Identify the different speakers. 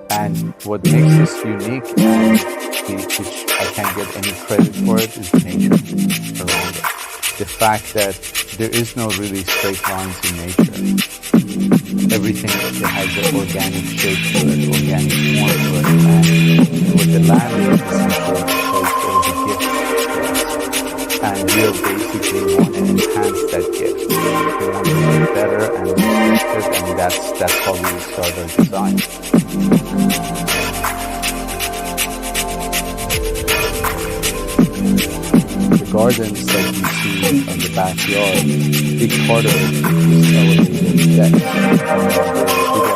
Speaker 1: And what makes this unique, and which I can't get any credit for it, is the nature around it. The fact that there is no really straight lines in nature. Everything has an organic shape to it, organic form to it. And what the land is essentially a place that is a gift to us. And we are basically want to enhance that gift. We want to make it better and more effective, and that's how we start our design. The gardens that you see in the backyard, big part of it is elevated deck. The